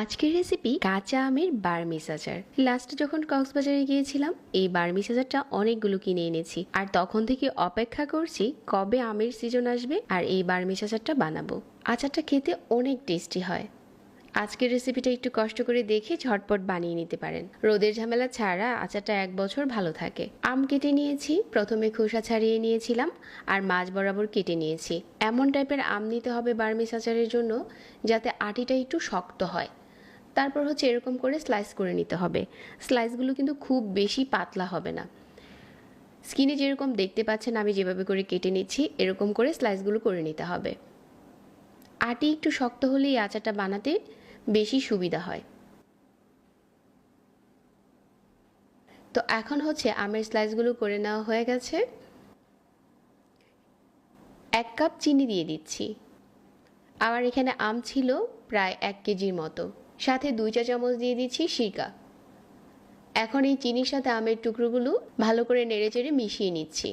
আজকের রেসিপি কাঁচা আমের বার্মিস আচার। লাস্টে যখন কক্সবাজারে গিয়েছিলাম এই বার্মিস আচারটা অনেকগুলো কিনে এনেছি, আর তখন থেকে অপেক্ষা করছি কবে আমের সিজন আসবে আর এই বার্মিস আচারটা বানাবো। আচারটা খেতে অনেক টেস্টি হয়। আজকের রেসিপিটা একটু কষ্ট করে দেখে ঝটপট বানিয়ে নিতে পারেন। রোদের ঝামেলা ছাড়া আচারটা 1 বছর ভালো থাকে। আম কেটে নিয়েছি, প্রথমে খোসা ছাড়িয়ে নিয়েছিলাম আর মাঝ বরাবর কেটে নিয়েছি। এমন টাইপের আম নিতে হবে বার্মিস আচারের জন্য যাতে আটিটা একটু শক্ত হয়। তারপর হচ্ছে এরকম করে স্লাইস করে নিতে হবে। স্লাইসগুলো কিন্তু খুব বেশি পাতলা হবে না। স্কিনে যেরকম দেখতে পাচ্ছেন আমি যেভাবে করে কেটে নিচ্ছি এরকম করে স্লাইসগুলো করে নিতে হবে। আটি একটু শক্ত হলে এই আচারটা বানাতে বেশি সুবিধা হয়। তো এখন হচ্ছে আমের স্লাইসগুলো করে নেওয়া হয়ে গেছে। 1 কাপ চিনি দিয়ে দিচ্ছি। আমার এখানে আম ছিল প্রায় 1 কেজির মতো। সাথে 2 চা চামচ দিয়ে দিচ্ছি সিরকা। এখন এই চিনির সাথে আমের টুকরোগুলো ভালো করে নেড়েচেড়ে মিশিয়ে নিচ্ছি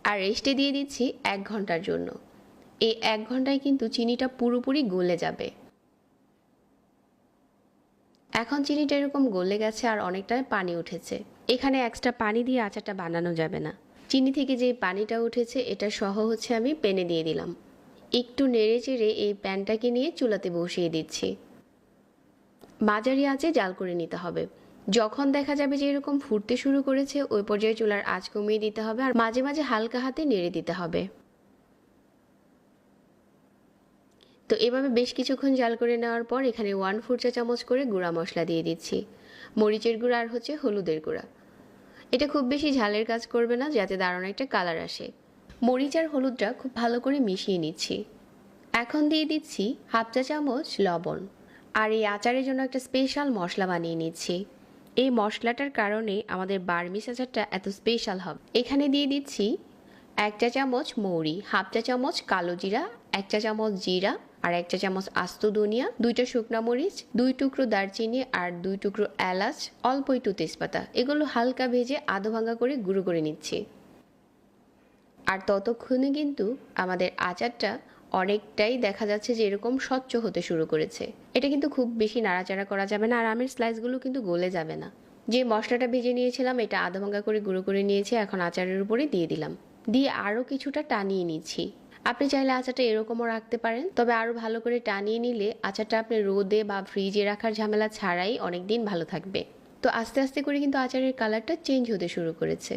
আর রেস্টে দিয়ে দিচ্ছি 1 ঘন্টার জন্য। এই 1 ঘন্টায় কিন্তু চিনিটা পুরোপুরি গলে যাবে। এখন চিনিটা এরকম গলে গেছে আর অনেকটা পানি উঠেছে। এখানে এক্সট্রা পানি দিয়ে আচারটা বানানো যাবে না। চিনি থেকে যে পানিটা উঠেছে এটা সহ হচ্ছে আমি প্যানে দিয়ে দিলাম। একটু নেড়েচেড়ে এই প্যানটাকে নিয়ে চুলাতে বসিয়ে দিচ্ছি। মাঝারি আঁচে জাল করে নিতে হবে। যখন দেখা যাবে যে এরকম ফুটতে শুরু করেছে ওই পর্যায়ে চুলার আঁচ কমিয়ে দিতে হবে আর মাঝে মাঝে হালকা হাতে নেড়ে দিতে হবে। তো এভাবে বেশ কিছুক্ষণ জাল করে নেওয়ার পর এখানে 1/4 চা চামচ করে গুঁড়া মশলা দিয়ে দিচ্ছি। মরিচের গুঁড়া আর হচ্ছে হলুদের গুঁড়া। এটা খুব বেশি ঝালের কাজ করবে না, যাতে দারুণ একটা কালার আসে। মরিচ আর হলুদটা খুব ভালো করে মিশিয়ে নিচ্ছি। এখন দিয়ে দিচ্ছি 1/2 চা চামচ লবণ। আর এই আচারের জন্য একটা স্পেশাল মশলা বানিয়ে নিচ্ছি। এই মশলাটার কারণে আমাদের বার্মিস আচারটা এত স্পেশাল হবে। এখানে দিয়ে দিচ্ছি 1 চা চামচ মৌরি, 1/2 চা চামচ কালো জিরা, 1 চা চামচ জিরা আর 1 চা চামচ আস্ত ধনিয়া, 2টা শুকনা মরিচ, 2 টুকরো দারচিনি আর 2 টুকরো এলাচ, অল্প একটু তেজপাতা। এগুলো হালকা ভেজে আধো ভাঙা করে গুঁড়ো করে নিচ্ছি। আর ততক্ষণে কিন্তু আমাদের আচারটা অনেকটাই দেখা যাচ্ছে যে এরকম স্বচ্ছ হতে শুরু করেছে। এটা কিন্তু খুব বেশি নাড়াচাড়া করা যাবে না আর আমের স্লাইসগুলো কিন্তু গলে যাবে না। যে মশলাটা ভেজে নিয়েছিলাম এটা আধা ভাঙা করে গুঁড়ো করে নিয়েছি, এখন আচারের উপরে দিয়ে দিলাম। দিয়ে আরও কিছুটা টানিয়ে নিচ্ছি। আপনি চাইলে আচারটা এরকমও রাখতে পারেন, তবে আরও ভালো করে টানিয়ে নিলে আচারটা আপনি রোদে বা ফ্রিজে রাখার ঝামেলা ছাড়াই অনেক দিন ভালো থাকবে। তো আস্তে আস্তে করে কিন্তু আচারের কালারটা চেঞ্জ হতে শুরু করেছে।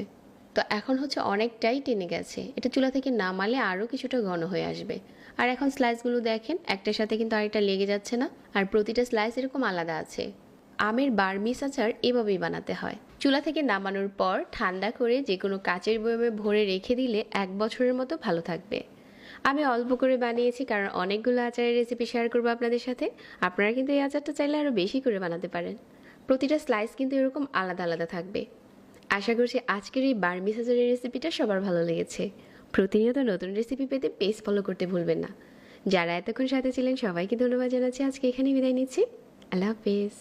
তো এখন হচ্ছে অনেকটাই টেনে গেছে। এটা চুলা থেকে নামালে আরও কিছুটা ঘন হয়ে আসবে। আর এখন স্লাইসগুলো দেখেন একটার সাথে কিন্তু আরেকটা লেগে যাচ্ছে না, আর প্রতিটা স্লাইস এরকম আলাদা আছে। আমের বার্মিস আচার এভাবেই বানাতে হয়। চুলা থেকে নামানোর পর ঠান্ডা করে যে কোনো কাচের বয়মে ভরে রেখে দিলে 1 বছরের মতো ভালো থাকবে। আমি অল্প করে বানিয়েছি কারণ অনেকগুলো আচারের রেসিপি শেয়ার করবো আপনাদের সাথে। আপনারা কিন্তু এই আচারটা চাইলে আরও বেশি করে বানাতে পারেন। প্রতিটা স্লাইস কিন্তু এরকম আলাদা আলাদা থাকবে। আশা করছি আজকের এই বার্মিস আচারের রেসিপিটা সবার ভালো লেগেছে। প্রতিনিয়ত নতুন রেসিপি পেতে পেজ ফলো করতে ভুলবেন না। যারা এতক্ষণ সাথে ছিলেন সবাইকে ধন্যবাদ জানাচ্ছি। আজকে এখানেই বিদায় নিচ্ছি। আল্লাহ হাফেজ।